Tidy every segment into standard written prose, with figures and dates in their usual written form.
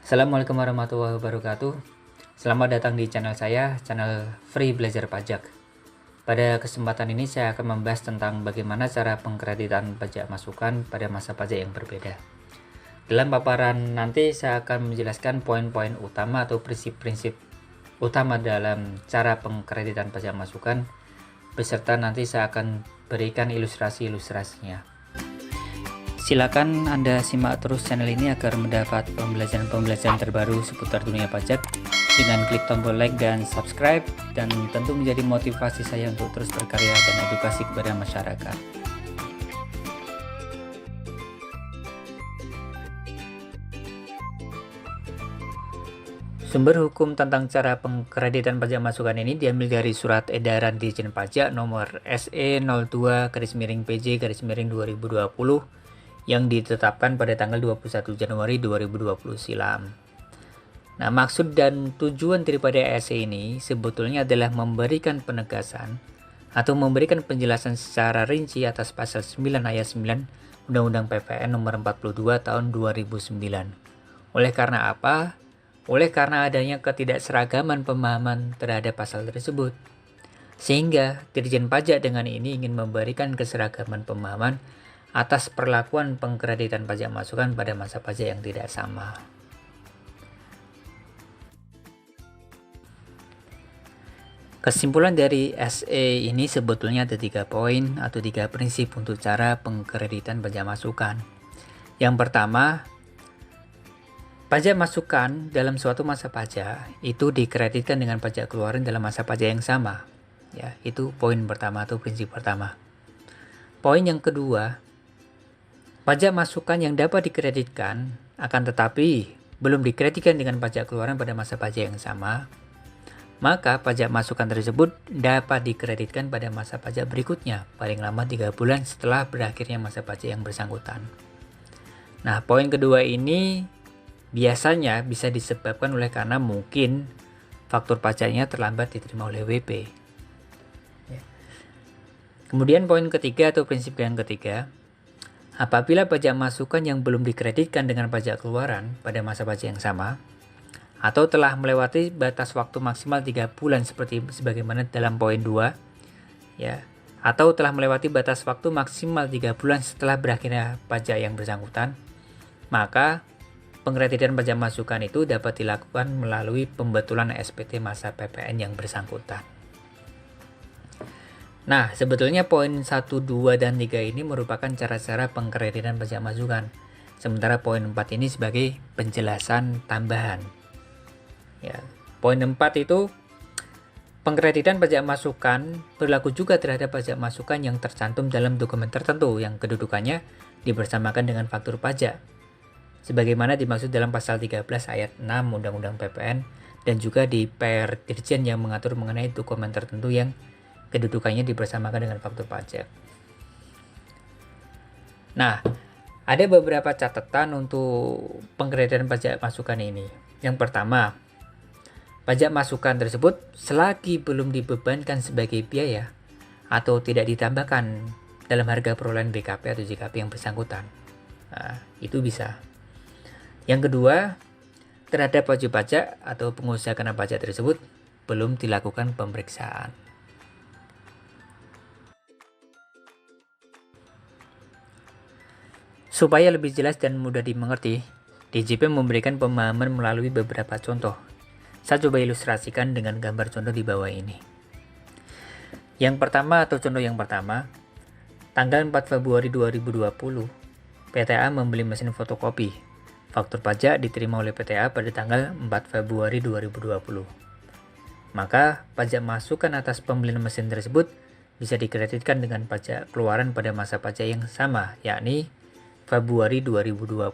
Assalamualaikum warahmatullahi wabarakatuh. Selamat datang di channel saya, channel Free Belajar Pajak. Pada kesempatan ini saya akan membahas tentang bagaimana cara pengkreditan pajak masukan pada masa pajak yang berbeda. Dalam paparan nanti saya akan menjelaskan poin-poin utama atau prinsip-prinsip utama dalam cara pengkreditan pajak masukan, beserta nanti saya akan berikan ilustrasi-ilustrasinya. Silakan Anda simak terus channel ini agar mendapat pembelajaran-pembelajaran terbaru seputar dunia pajak dengan klik tombol like dan subscribe, dan tentu menjadi motivasi saya untuk terus berkarya dan edukasi kepada masyarakat. Sumber hukum tentang cara pengkreditan pajak masukan ini diambil dari Surat Edaran Dirjen Pajak nomor SE02/PJ/2020 yang ditetapkan pada tanggal 21 Januari 2020 silam. Nah, maksud dan tujuan daripada SE ini sebetulnya adalah memberikan penegasan atau memberikan penjelasan secara rinci atas pasal 9 ayat 9 Undang-Undang PPN nomor 42 tahun 2009. Oleh karena apa? Oleh karena adanya ketidakseragaman pemahaman terhadap pasal tersebut. Sehingga Dirjen Pajak dengan ini ingin memberikan keseragaman pemahaman atas perlakuan pengkreditan pajak masukan pada masa pajak yang tidak sama. Kesimpulan dari SE ini sebetulnya ada 3 poin atau 3 prinsip untuk cara pengkreditan pajak masukan. Yang pertama, pajak masukan dalam suatu masa pajak itu dikreditkan dengan pajak keluaran dalam masa pajak yang sama. Ya, itu poin pertama atau prinsip pertama. Poin yang kedua, pajak masukan yang dapat dikreditkan akan tetapi belum dikreditkan dengan pajak keluaran pada masa pajak yang sama, maka pajak masukan tersebut dapat dikreditkan pada masa pajak berikutnya, paling lama 3 bulan setelah berakhirnya masa pajak yang bersangkutan. Nah, poin kedua ini biasanya bisa disebabkan oleh karena mungkin faktur pajaknya terlambat diterima oleh WP. Kemudian poin ketiga atau prinsip yang ketiga, apabila pajak masukan yang belum dikreditkan dengan pajak keluaran pada masa pajak yang sama, atau telah melewati batas waktu maksimal 3 bulan sebagaimana dalam poin 2, ya, atau telah melewati batas waktu maksimal 3 bulan setelah berakhirnya pajak yang bersangkutan, maka pengkreditan pajak masukan itu dapat dilakukan melalui pembetulan SPT masa PPN yang bersangkutan. Nah, sebetulnya poin 1, 2, dan 3 ini merupakan cara-cara pengkreditan pajak masukan. Sementara poin 4 ini sebagai penjelasan tambahan. Ya, poin 4 itu pengkreditan pajak masukan berlaku juga terhadap pajak masukan yang tercantum dalam dokumen tertentu yang kedudukannya dibersamakan dengan faktur pajak, sebagaimana dimaksud dalam pasal 13 ayat 6 Undang-Undang PPN, dan juga di PR Dirjen yang mengatur mengenai dokumen tertentu yang kedudukannya dibersamakan dengan faktur pajak. Nah, ada beberapa catatan untuk pengkreditan pajak masukan ini. Yang pertama, pajak masukan tersebut selagi belum dibebankan sebagai biaya atau tidak ditambahkan dalam harga perolehan BKP atau JKP yang bersangkutan. Nah, itu bisa. Yang kedua, terhadap wajib pajak atau pengusaha kena pajak tersebut belum dilakukan pemeriksaan. Supaya lebih jelas dan mudah dimengerti, DJP memberikan pemahaman melalui beberapa contoh. Saya coba ilustrasikan dengan gambar contoh di bawah ini. Yang pertama atau contoh yang pertama, tanggal 4 Februari 2020, PTA membeli mesin fotokopi. Faktur pajak diterima oleh PTA pada tanggal 4 Februari 2020. Maka pajak masukan atas pembelian mesin tersebut bisa dikreditkan dengan pajak keluaran pada masa pajak yang sama, yakni Februari 2020,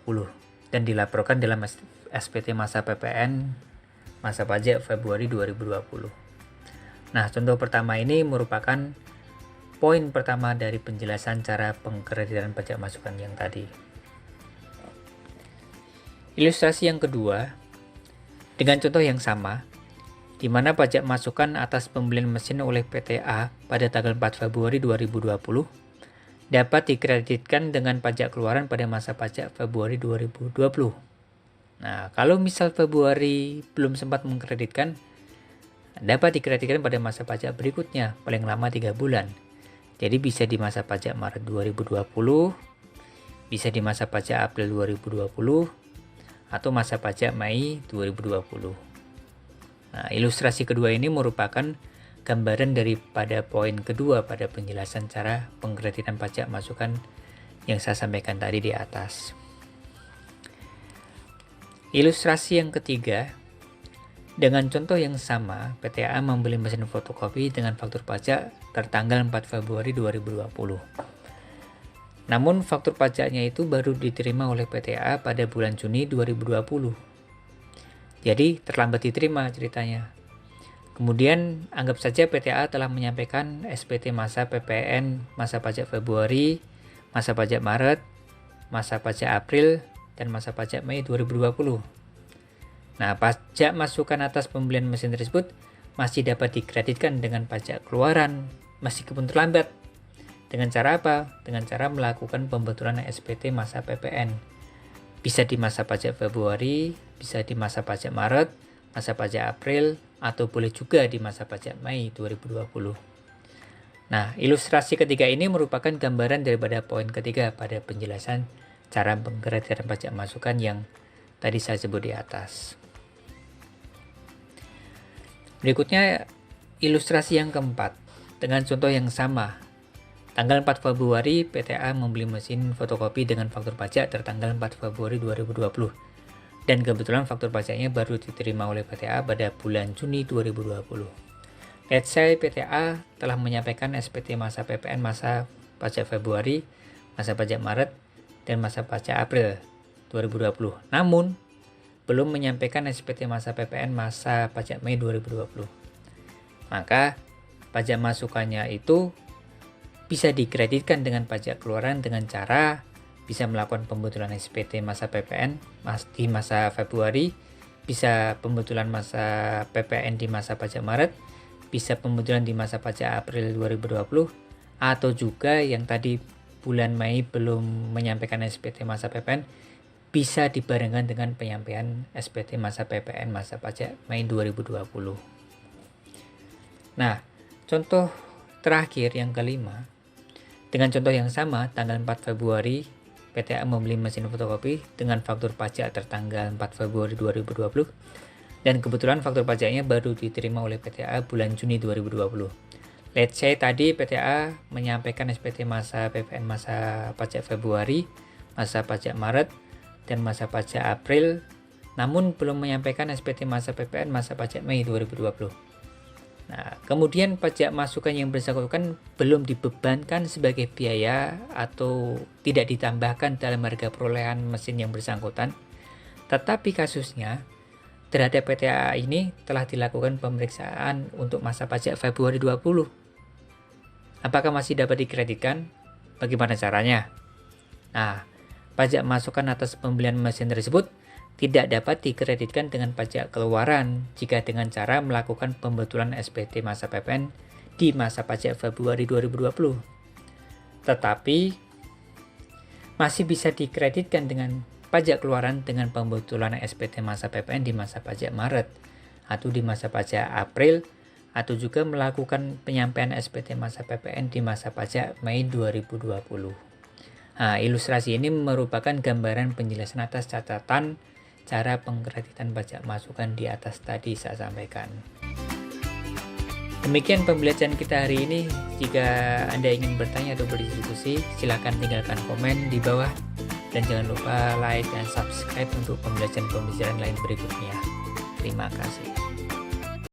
dan dilaporkan dalam SPT masa PPN masa pajak Februari 2020. Nah, contoh pertama ini merupakan poin pertama dari penjelasan cara pengkreditan pajak masukan yang tadi. Ilustrasi yang kedua, dengan contoh yang sama, di mana pajak masukan atas pembelian mesin oleh PTA pada tanggal 4 Februari 2020 dapat dikreditkan dengan pajak keluaran pada masa pajak Februari 2020. Nah, kalau misal Februari belum sempat mengkreditkan, dapat dikreditkan pada masa pajak berikutnya, paling lama 3 bulan. Jadi bisa di masa pajak Maret 2020, bisa di masa pajak April 2020, atau masa pajak Mei 2020. Nah, ilustrasi kedua ini merupakan gambaran daripada poin kedua pada penjelasan cara pengkreditan pajak masukan yang saya sampaikan tadi di atas. Ilustrasi yang ketiga, dengan contoh yang sama, PTA membeli mesin fotokopi dengan faktur pajak tertanggal 4 Februari 2020. Namun faktur pajaknya itu baru diterima oleh PTA pada bulan Juni 2020. Jadi terlambat diterima ceritanya. Kemudian anggap saja PTA telah menyampaikan SPT masa PPN, masa pajak Februari, masa pajak Maret, masa pajak April, dan masa pajak Mei 2020. Nah, pajak masukan atas pembelian mesin tersebut masih dapat dikreditkan dengan pajak keluaran meskipun terlambat. Dengan cara apa? Dengan cara melakukan pembetulan SPT masa PPN. Bisa di masa pajak Februari, bisa di masa pajak Maret, masa pajak April, atau boleh juga di masa pajak Mei 2020. Nah, ilustrasi ketiga ini merupakan gambaran daripada poin ketiga pada penjelasan cara pengkreditan pajak masukan yang tadi saya sebut di atas. Berikutnya ilustrasi yang keempat dengan contoh yang sama. Tanggal 4 Februari PTA membeli mesin fotokopi dengan faktur pajak tertanggal 4 Februari 2020. Dan kebetulan faktur pajaknya baru diterima oleh PTA pada bulan Juni 2020. Let's say PTA telah menyampaikan SPT masa PPN masa pajak Februari, masa pajak Maret, dan masa pajak April 2020. Namun, belum menyampaikan SPT masa PPN masa pajak Mei 2020. Maka, pajak masukannya itu bisa dikreditkan dengan pajak keluaran dengan cara bisa melakukan pembetulan SPT masa PPN di masa Februari, bisa pembetulan masa PPN di masa pajak Maret, bisa pembetulan di masa pajak April 2020, atau juga yang tadi bulan Mei belum menyampaikan SPT masa PPN, bisa dibarengkan dengan penyampaian SPT masa PPN masa pajak Mei 2020. Nah, contoh terakhir yang kelima, dengan contoh yang sama, tanggal 4 Februari, PTA membeli mesin fotokopi dengan faktur pajak tertanggal 4 Februari 2020, dan kebetulan faktur pajaknya baru diterima oleh PTA bulan Juni 2020. Let's say tadi PTA menyampaikan SPT masa PPN masa pajak Februari, masa pajak Maret, dan masa pajak April, namun belum menyampaikan SPT masa PPN masa pajak Mei 2020. Nah, kemudian pajak masukan yang bersangkutan belum dibebankan sebagai biaya atau tidak ditambahkan dalam harga perolehan mesin yang bersangkutan, tetapi kasusnya terhadap PTA ini telah dilakukan pemeriksaan untuk masa pajak Februari 2020. Apakah masih dapat dikreditkan? Bagaimana caranya? Nah, pajak masukan atas pembelian mesin tersebut tidak dapat dikreditkan dengan pajak keluaran jika dengan cara melakukan pembetulan SPT masa PPN di masa pajak Februari 2020. Tetapi masih bisa dikreditkan dengan pajak keluaran dengan pembetulan SPT masa PPN di masa pajak Maret atau di masa pajak April, atau juga melakukan penyampaian SPT masa PPN di masa pajak Mei 2020. Nah, ilustrasi ini merupakan gambaran penjelasan atas catatan cara pengkreditan pajak masukan di atas tadi saya sampaikan. Demikian pembelajaran kita hari ini. Jika Anda ingin bertanya atau berdiskusi, silakan tinggalkan komen di bawah. Dan jangan lupa like dan subscribe untuk pembelajaran lain berikutnya. Terima kasih.